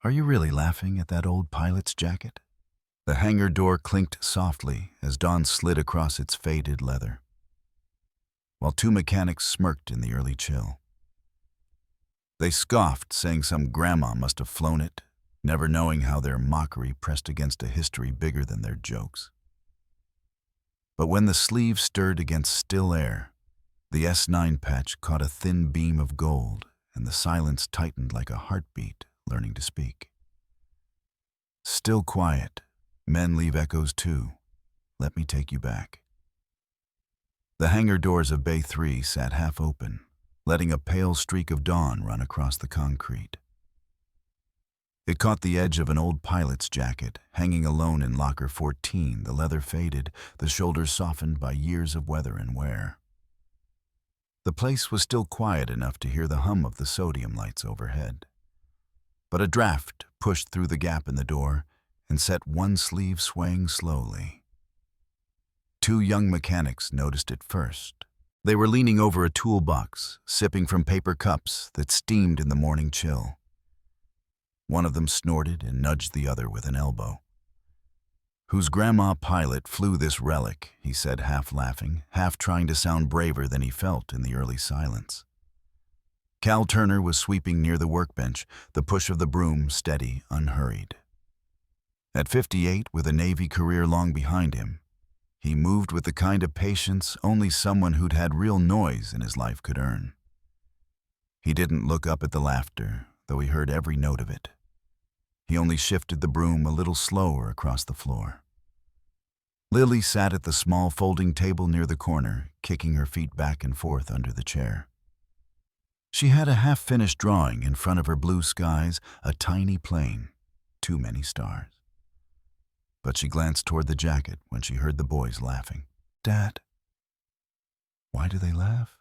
Are you really laughing at that old pilot's jacket? The hangar door clinked softly as dawn slid across its faded leather, while two mechanics smirked in the early chill. They scoffed, saying some grandma must have flown it, never knowing how their mockery pressed against a history bigger than their jokes. But when the sleeve stirred against still air, the S9 patch caught a thin beam of gold, and the silence tightened like a heartbeat learning to speak. Still quiet, men leave echoes too. Let me take you back. The hangar doors of Bay 3 sat half open, letting a pale streak of dawn run across the concrete. It caught the edge of an old pilot's jacket, hanging alone in locker 14, the leather faded, the shoulders softened by years of weather and wear. The place was still quiet enough to hear the hum of the sodium lights overhead. But a draft pushed through the gap in the door and set one sleeve swaying slowly. Two young mechanics noticed it first. They were leaning over a toolbox, sipping from paper cups that steamed in the morning chill. One of them snorted and nudged the other with an elbow. "Whose grandma pilot flew this relic," he said, half laughing, half trying to sound braver than he felt in the early silence. Cal Turner was sweeping near the workbench, the push of the broom steady, unhurried. At 58, with a Navy career long behind him, he moved with the kind of patience only someone who'd had real noise in his life could earn. He didn't look up at the laughter, though he heard every note of it. He only shifted the broom a little slower across the floor. Lily sat at the small folding table near the corner, kicking her feet back and forth under the chair. She had a half-finished drawing in front of her blue skies, a tiny plane, too many stars. But she glanced toward the jacket when she heard the boys laughing. "Dad, why do they laugh?"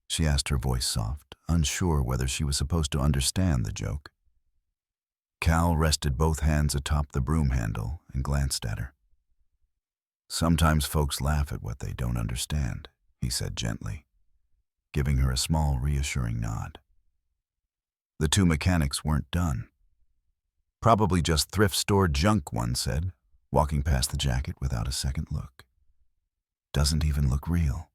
she asked, her voice soft, unsure whether she was supposed to understand the joke. Cal rested both hands atop the broom handle and glanced at her. "Sometimes folks laugh at what they don't understand," he said gently, giving her a small, reassuring nod. The two mechanics weren't done. "Probably just thrift store junk," one said, walking past the jacket without a second look. "Doesn't even look real."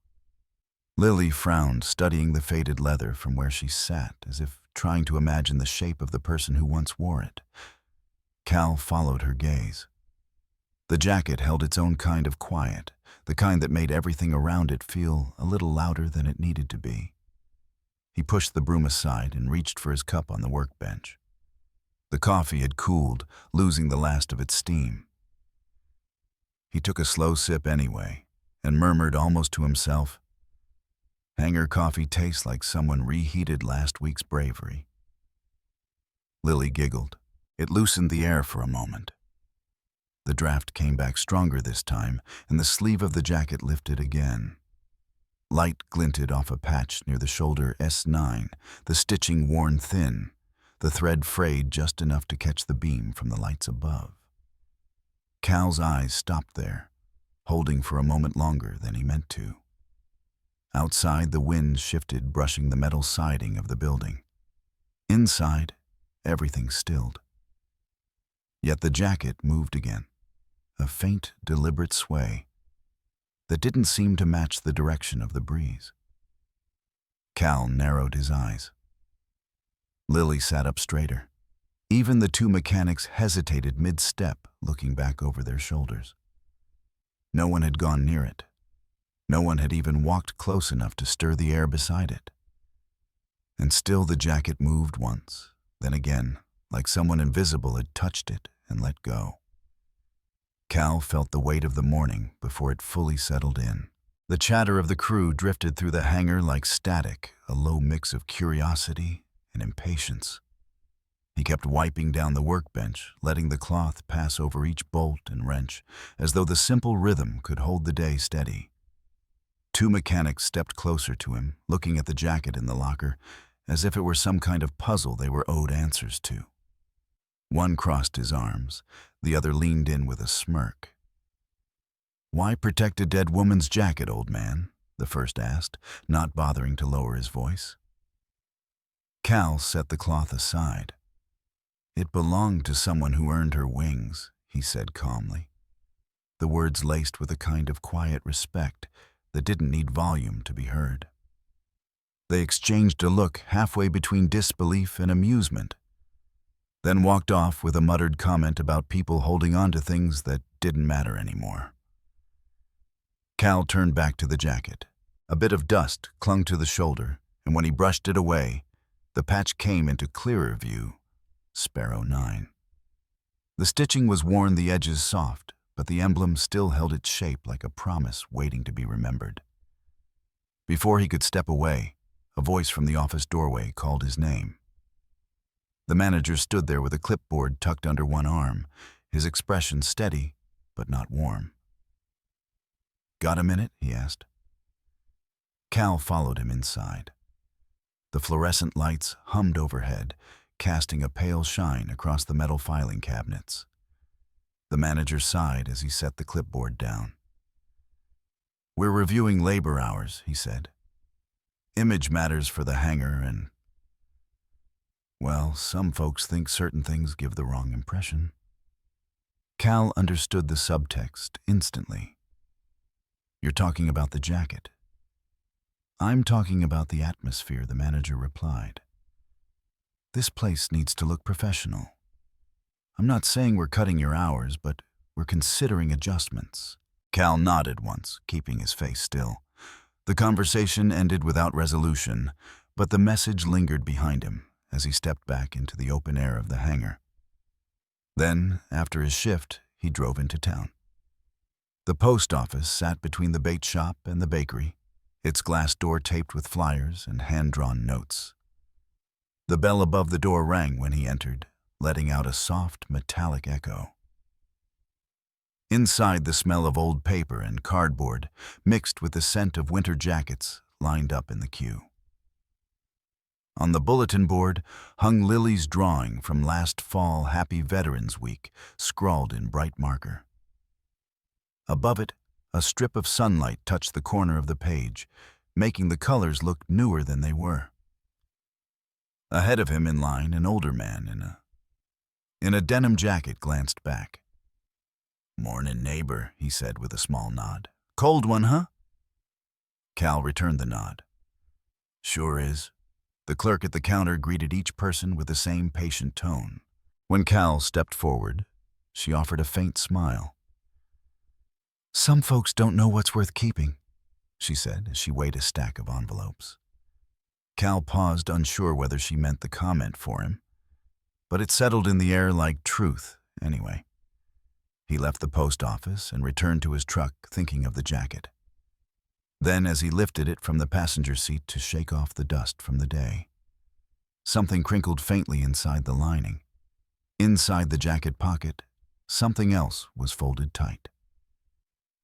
Lily frowned, studying the faded leather from where she sat, as if trying to imagine the shape of the person who once wore it. Cal followed her gaze. The jacket held its own kind of quiet, the kind that made everything around it feel a little louder than it needed to be. He pushed the broom aside and reached for his cup on the workbench. The coffee had cooled, losing the last of its steam. He took a slow sip anyway, and murmured almost to himself, "Hangar coffee tastes like someone reheated last week's bravery." Lily giggled. It loosened the air for a moment. The draft came back stronger this time, and the sleeve of the jacket lifted again. Light glinted off a patch near the shoulder S9, the stitching worn thin, the thread frayed just enough to catch the beam from the lights above. Cal's eyes stopped there, holding for a moment longer than he meant to. Outside, the wind shifted, brushing the metal siding of the building. Inside, everything stilled. Yet the jacket moved again, a faint, deliberate sway that didn't seem to match the direction of the breeze. Cal narrowed his eyes. Lily sat up straighter. Even the two mechanics hesitated mid-step, looking back over their shoulders. No one had gone near it. No one had even walked close enough to stir the air beside it. And still the jacket moved once, then again, like someone invisible had touched it and let go. Cal felt the weight of the morning before it fully settled in. The chatter of the crew drifted through the hangar like static, a low mix of curiosity and impatience. He kept wiping down the workbench, letting the cloth pass over each bolt and wrench, as though the simple rhythm could hold the day steady. Two mechanics stepped closer to him, looking at the jacket in the locker, as if it were some kind of puzzle they were owed answers to. One crossed his arms, the other leaned in with a smirk. "Why protect a dead woman's jacket, old man?" the first asked, not bothering to lower his voice. Cal set the cloth aside. It belonged to someone who earned her wings, he said calmly, the words laced with a kind of quiet respect that didn't need volume to be heard. They exchanged a look halfway between disbelief and amusement, then walked off with a muttered comment about people holding on to things that didn't matter anymore. Cal turned back to the jacket. A bit of dust clung to the shoulder, and when he brushed it away, the patch came into clearer view. Sparrow 9. The stitching was worn, the edges soft, but the emblem still held its shape like a promise waiting to be remembered. Before he could step away, a voice from the office doorway called his name. The manager stood there with a clipboard tucked under one arm, his expression steady but not warm. "Got a minute?" he asked. Cal followed him inside. The fluorescent lights hummed overhead, casting a pale shine across the metal filing cabinets. The manager sighed as he set the clipboard down. "We're reviewing labor hours," he said. "Image matters for the hangar and, well, some folks think certain things give the wrong impression." Cal understood the subtext instantly. "You're talking about the jacket." "I'm talking about the atmosphere," the manager replied. "This place needs to look professional. I'm not saying we're cutting your hours, but we're considering adjustments." Cal nodded once, keeping his face still. The conversation ended without resolution, but the message lingered behind him as he stepped back into the open air of the hangar. Then, after his shift, he drove into town. The post office sat between the bait shop and the bakery, its glass door taped with flyers and hand-drawn notes. The bell above the door rang when he entered, letting out a soft, metallic echo. Inside, the smell of old paper and cardboard mixed with the scent of winter jackets lined up in the queue. On the bulletin board hung Lily's drawing from last fall Happy Veterans Week, scrawled in bright marker. Above it, a strip of sunlight touched the corner of the page, making the colors look newer than they were. Ahead of him in line, an older man in a denim jacket glanced back. "Mornin', neighbor," he said with a small nod. "Cold one, huh?" Cal returned the nod. "Sure is." The clerk at the counter greeted each person with the same patient tone. When Cal stepped forward, she offered a faint smile. "Some folks don't know what's worth keeping," she said as she weighed a stack of envelopes. Cal paused, unsure whether she meant the comment for him, but it settled in the air like truth anyway. He left the post office and returned to his truck, thinking of the jacket. Then, as he lifted it from the passenger seat to shake off the dust from the day, something crinkled faintly inside the lining. Inside the jacket pocket, something else was folded tight.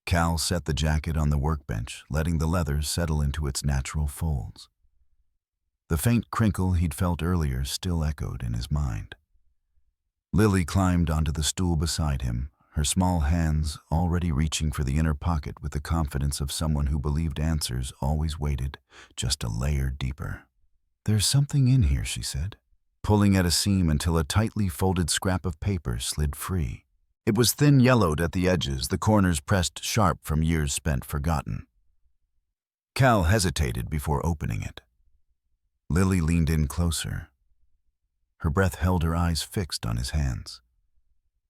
Cal set the jacket on the workbench, letting the leather settle into its natural folds. The faint crinkle he'd felt earlier still echoed in his mind. Lily climbed onto the stool beside him, her small hands already reaching for the inner pocket with the confidence of someone who believed answers always waited just a layer deeper. "There's something in here," she said, pulling at a seam until a tightly folded scrap of paper slid free. It was thin-yellowed at the edges, the corners pressed sharp from years spent forgotten. Cal hesitated before opening it. Lily leaned in closer. Her breath held her eyes fixed on his hands.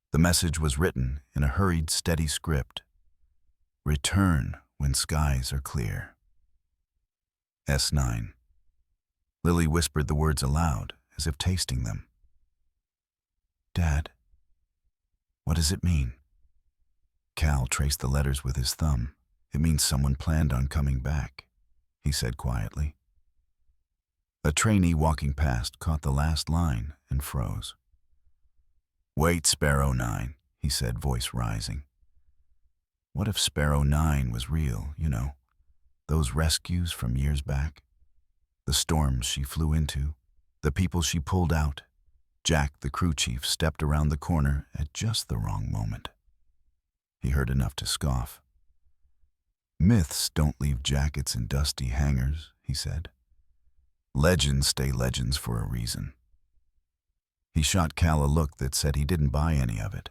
The message was written in a hurried, steady script. "Return when skies are clear." S9. Lily whispered the words aloud, as if tasting them. "Dad, what does it mean?" Cal traced the letters with his thumb. "It means someone planned on coming back," he said quietly. A trainee walking past caught the last line and froze. "Wait, Sparrow 9, he said, voice rising. What if Sparrow 9 was real, you know? Those rescues from years back? The storms she flew into, the people she pulled out. Jack, the crew chief, stepped around the corner at just the wrong moment. He heard enough to scoff. "Myths don't leave jackets in dusty hangars," he said. "Legends stay legends for a reason." He shot Cal a look that said he didn't buy any of it.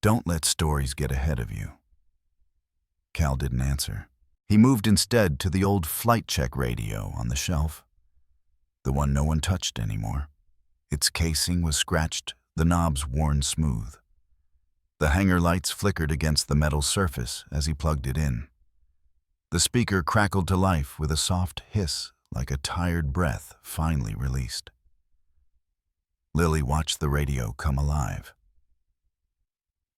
Don't let stories get ahead of you. Cal didn't answer. He moved instead to the old flight check radio on the shelf, the one no one touched anymore. Its casing was scratched, the knobs worn smooth. The hangar lights flickered against the metal surface as he plugged it in. The speaker crackled to life with a soft hiss, like a tired breath finally released. Lily watched the radio come alive.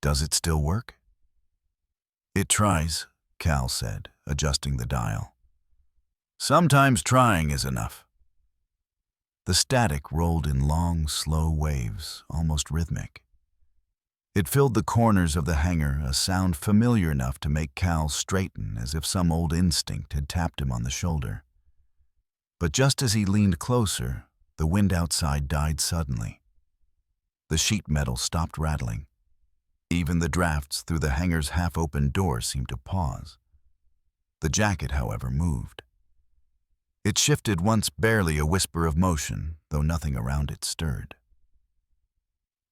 Does it still work? It tries, Cal said, adjusting the dial. Sometimes trying is enough. The static rolled in long, slow waves, almost rhythmic. It filled the corners of the hangar, a sound familiar enough to make Cal straighten as if some old instinct had tapped him on the shoulder. But just as he leaned closer, the wind outside died suddenly. The sheet metal stopped rattling. Even the drafts through the hangar's half-open door seemed to pause. The jacket, however, moved. It shifted once barely a whisper of motion, though nothing around it stirred.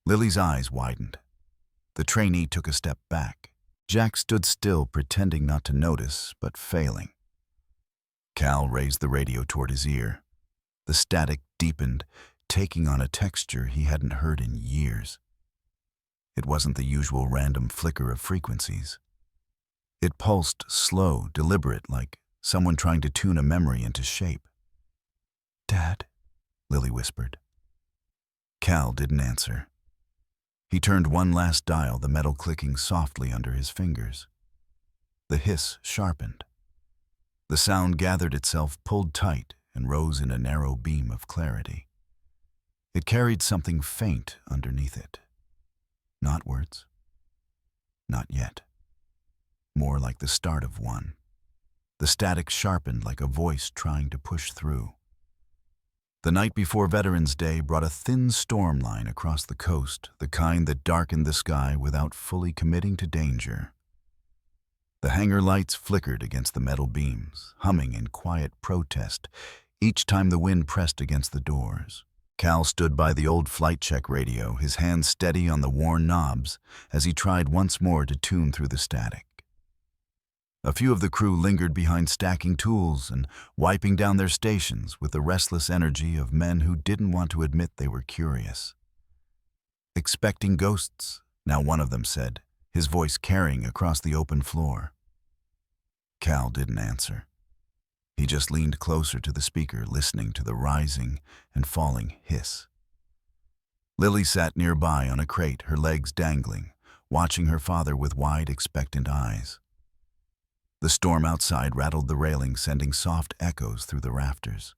Lily's eyes widened. The trainee took a step back. Jack stood still, pretending not to notice, but failing. Cal raised the radio toward his ear. The static deepened, taking on a texture he hadn't heard in years. It wasn't the usual random flicker of frequencies. It pulsed slow, deliberate, like someone trying to tune a memory into shape. "Dad," Lily whispered. Cal didn't answer. He turned one last dial, the metal clicking softly under his fingers. The hiss sharpened. The sound gathered itself, pulled tight, and rose in a narrow beam of clarity. It carried something faint underneath it. Not words. Not yet. More like the start of one. The static sharpened like a voice trying to push through. The night before Veterans Day brought a thin storm line across the coast, the kind that darkened the sky without fully committing to danger. The hangar lights flickered against the metal beams, humming in quiet protest each time the wind pressed against the doors. Cal stood by the old flight check radio, his hands steady on the worn knobs as he tried once more to tune through the static. A few of the crew lingered behind stacking tools and wiping down their stations with the restless energy of men who didn't want to admit they were curious. "Expecting ghosts," now one of them said, his voice carrying across the open floor. Cal didn't answer. He just leaned closer to the speaker, listening to the rising and falling hiss. Lily sat nearby on a crate, her legs dangling, watching her father with wide, expectant eyes. The storm outside rattled the railing, sending soft echoes through the rafters.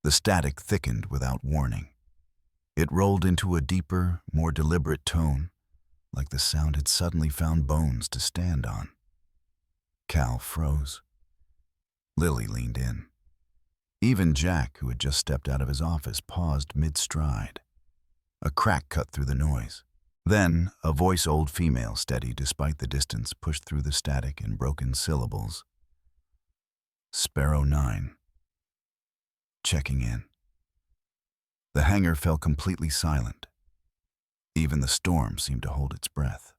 The static thickened without warning. It rolled into a deeper, more deliberate tone, like the sound had suddenly found bones to stand on. Cal froze. Lily leaned in. Even Jack, who had just stepped out of his office, paused mid-stride. A crack cut through the noise. Then, a voice old female, steady despite the distance, pushed through the static in broken syllables. "Sparrow 9. Checking in." The hangar fell completely silent. Even the storm seemed to hold its breath.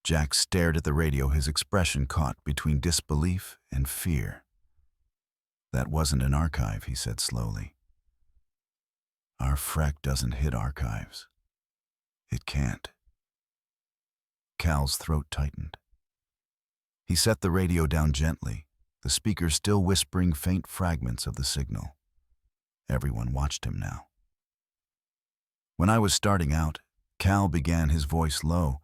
Jack stared at the radio, his expression caught between disbelief and fear. "That wasn't an archive," he said slowly. "Our frack doesn't hit archives. It can't." Cal's throat tightened. He set the radio down gently, the speaker still whispering faint fragments of the signal. Everyone watched him now. "When I was starting out," Cal began, his voice low,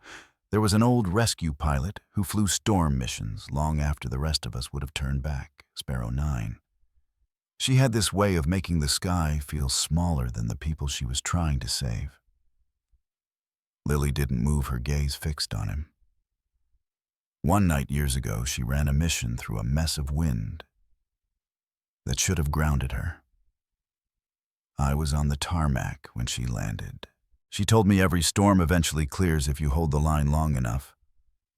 "there was an old rescue pilot who flew storm missions long after the rest of us would have turned back, Sparrow 9. She had this way of making the sky feel smaller than the people she was trying to save." Lily didn't move, her gaze fixed on him. "One night years ago, she ran a mission through a mess of wind that should have grounded her. I was on the tarmac when she landed. She told me every storm eventually clears if you hold the line long enough."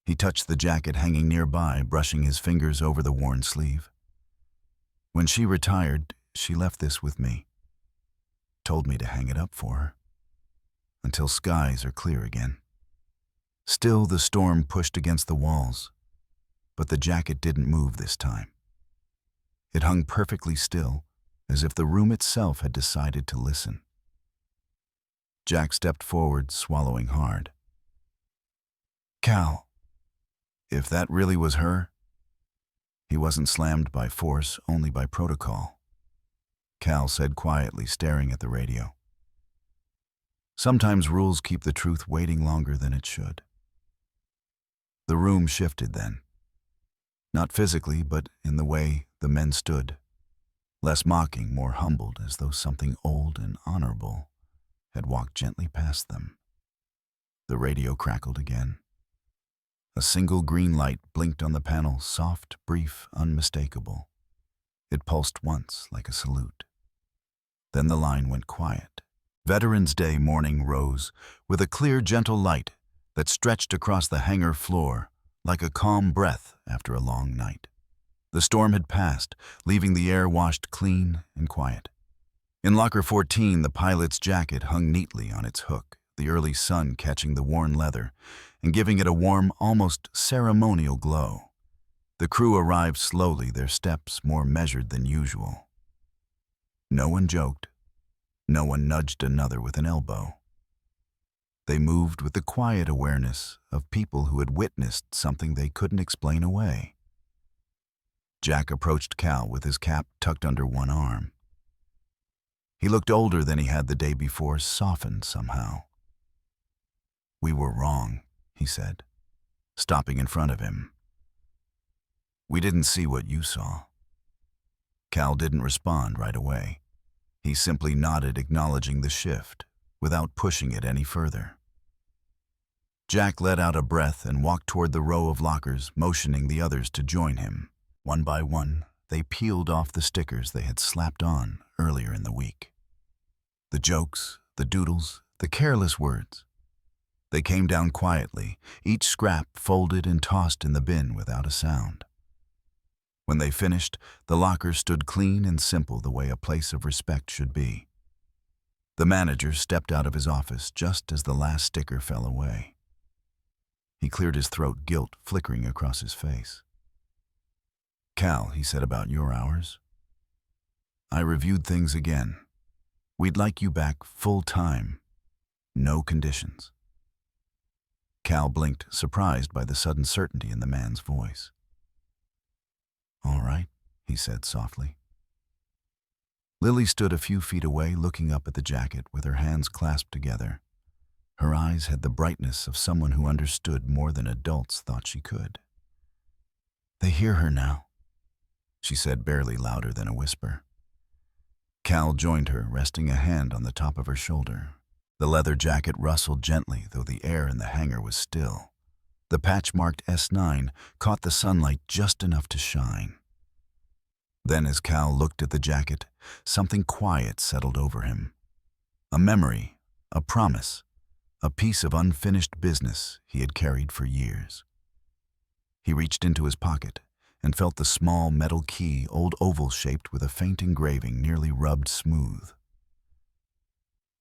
He touched the jacket hanging nearby, brushing his fingers over the worn sleeve. "When she retired, she left this with me. told me to hang it up for her, until skies are clear again. Still, the storm pushed against the walls, but the jacket didn't move this time. It hung perfectly still, as if the room itself had decided to listen. Jack stepped forward, swallowing hard. Cal, if that really was her, he wasn't slammed by force, only by protocol. Cal said quietly, staring at the radio. Sometimes rules keep the truth waiting longer than it should. The room shifted then. Not physically, but in the way the men stood. Less mocking, more humbled, as though something old and honorable had walked gently past them. The radio crackled again. A single green light blinked on the panel, soft, brief, unmistakable. It pulsed once, like a salute. Then the line went quiet. Veterans Day morning rose with a clear, gentle light that stretched across the hangar floor like a calm breath after a long night. The storm had passed, leaving the air washed clean and quiet. In Locker 14, the pilot's jacket hung neatly on its hook, the early sun catching the worn leather and giving it a warm, almost ceremonial glow. The crew arrived slowly, their steps more measured than usual. No one joked. No one nudged another with an elbow. They moved with the quiet awareness of people who had witnessed something they couldn't explain away. Jack approached Cal with his cap tucked under one arm. He looked older than he had the day before, softened somehow. "We were wrong," he said, stopping in front of him. "We didn't see what you saw." Cal didn't respond right away. He simply nodded, acknowledging the shift, without pushing it any further. Jack let out a breath and walked toward the row of lockers, motioning the others to join him. One by one, they peeled off the stickers they had slapped on earlier in the week. The jokes, the doodles, the careless words. They came down quietly, each scrap folded and tossed in the bin without a sound. When they finished, the lockers stood clean and simple, the way a place of respect should be. The manager stepped out of his office just as the last sticker fell away. He cleared his throat, guilt flickering across his face. "Cal," he said, "about your hours. I reviewed things again. We'd like you back full-time. No conditions." Cal blinked, surprised by the sudden certainty in the man's voice. "All right," he said softly. Lily stood a few feet away, looking up at the jacket with her hands clasped together. Her eyes had the brightness of someone who understood more than adults thought she could. "They hear her now," she said, barely louder than a whisper. Cal joined her, resting a hand on the top of her shoulder. The leather jacket rustled gently, though the air in the hangar was still. The patch-marked S9 caught the sunlight just enough to shine. Then, as Cal looked at the jacket, something quiet settled over him. A memory, a promise, a piece of unfinished business he had carried for years. He reached into his pocket and felt the small metal key, old oval-shaped with a faint engraving nearly rubbed smooth.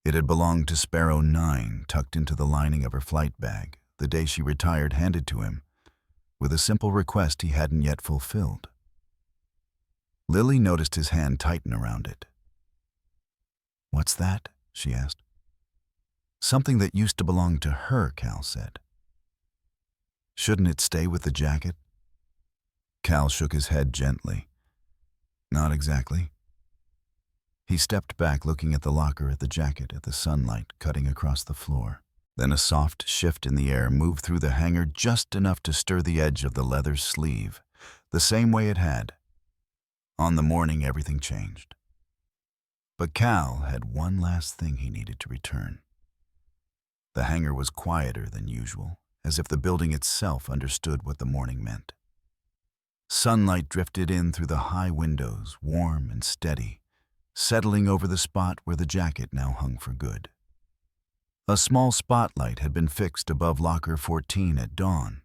It had belonged to Sparrow 9, tucked into the lining of her flight bag, the day she retired, handed to him, with a simple request he hadn't yet fulfilled. Lily noticed his hand tighten around it. "What's that?" she asked. "Something that used to belong to her," Cal said. "Shouldn't it stay with the jacket?" Cal shook his head gently. "Not exactly." He stepped back, looking at the locker, at the jacket, at the sunlight cutting across the floor. Then a soft shift in the air moved through the hangar just enough to stir the edge of the leather sleeve, the same way it had. On the morning, everything changed. But Cal had one last thing he needed to return. The hangar was quieter than usual, as if the building itself understood what the morning meant. Sunlight drifted in through the high windows, warm and steady, settling over the spot where the jacket now hung for good. A small spotlight had been fixed above Locker 14 at dawn,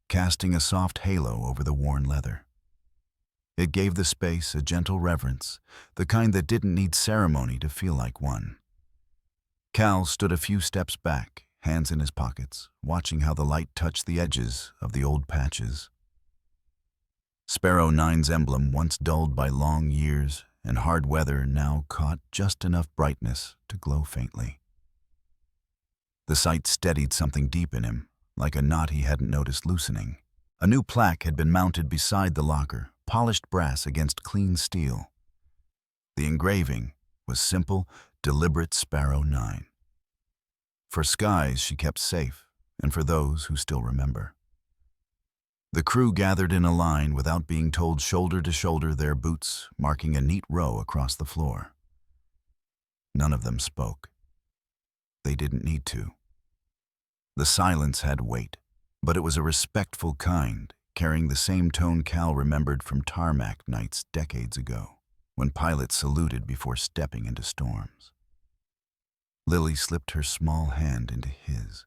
casting a soft halo over the worn leather. It gave the space a gentle reverence, the kind that didn't need ceremony to feel like one. Cal stood a few steps back, hands in his pockets, watching how the light touched the edges of the old patches. Sparrow 9's emblem, once dulled by long years and hard weather, now caught just enough brightness to glow faintly. The sight steadied something deep in him, like a knot he hadn't noticed loosening. A new plaque had been mounted beside the locker, polished brass against clean steel. The engraving was simple, deliberate Sparrow 9. For skies she kept safe, and for those who still remember. The crew gathered in a line without being told, shoulder to shoulder, their boots marking a neat row across the floor. None of them spoke. They didn't need to. The silence had weight, but it was a respectful kind, carrying the same tone Cal remembered from tarmac nights decades ago, when pilots saluted before stepping into storms. Lily slipped her small hand into his.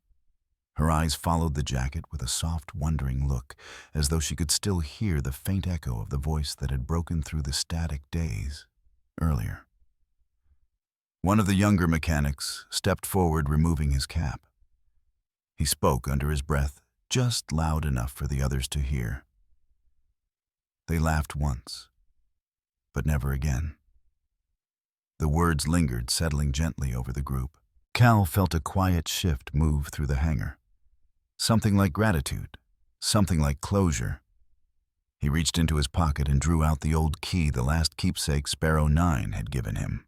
Her eyes followed the jacket with a soft, wondering look, as though she could still hear the faint echo of the voice that had broken through the static days earlier. One of the younger mechanics stepped forward, removing his cap. He spoke under his breath, just loud enough for the others to hear. They laughed once, but never again. The words lingered, settling gently over the group. Cal felt a quiet shift move through the hangar. Something like gratitude, something like closure. He reached into his pocket and drew out the old key, the last keepsake Sparrow 9 had given him.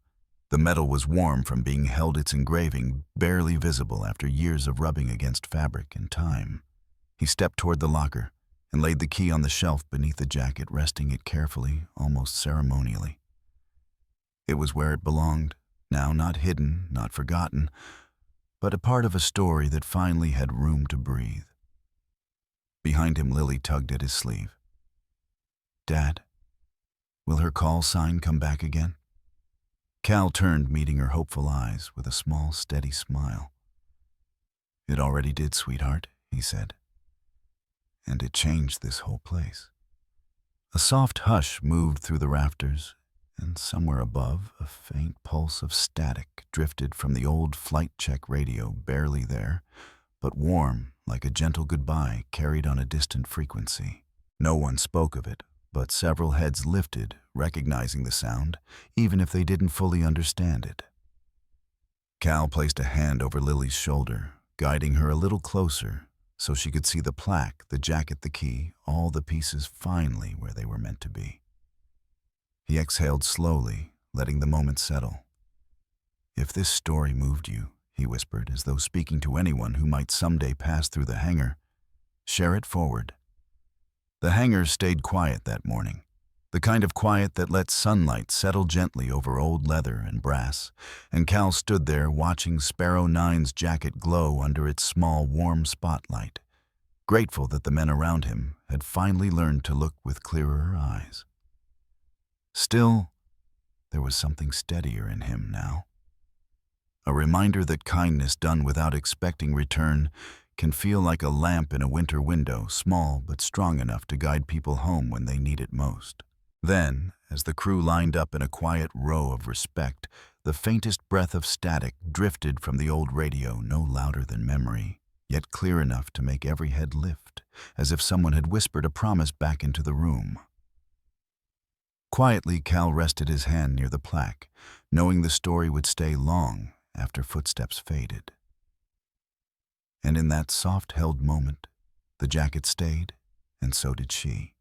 The metal was warm from being held, its engraving barely visible after years of rubbing against fabric and time. He stepped toward the locker and laid the key on the shelf beneath the jacket, resting it carefully, almost ceremonially. It was where it belonged, now not hidden, not forgotten, but a part of a story that finally had room to breathe. Behind him, Lily tugged at his sleeve. "Dad, will her call sign come back again?" Cal turned, meeting her hopeful eyes with a small, steady smile. "It already did, sweetheart," he said. "And it changed this whole place." A soft hush moved through the rafters, and somewhere above, a faint pulse of static drifted from the old flight check radio, barely there, but warm like a gentle goodbye carried on a distant frequency. No one spoke of it, but several heads lifted, recognizing the sound, even if they didn't fully understand it. Cal placed a hand over Lily's shoulder, guiding her a little closer so she could see the plaque, the jacket, the key, all the pieces finally where they were meant to be. He exhaled slowly, letting the moment settle. "If this story moved you," he whispered, as though speaking to anyone who might someday pass through the hangar, "share it forward." The hangar stayed quiet that morning, the kind of quiet that lets sunlight settle gently over old leather and brass, and Cal stood there watching Sparrow 9's jacket glow under its small, warm spotlight, grateful that the men around him had finally learned to look with clearer eyes. Still, there was something steadier in him now. A reminder that kindness done without expecting return can feel like a lamp in a winter window, small but strong enough to guide people home when they need it most. Then, as the crew lined up in a quiet row of respect, the faintest breath of static drifted from the old radio, no louder than memory, yet clear enough to make every head lift, as if someone had whispered a promise back into the room. Quietly, Cal rested his hand near the plaque, knowing the story would stay long after footsteps faded. And in that soft-held moment, the jacket stayed, and so did she.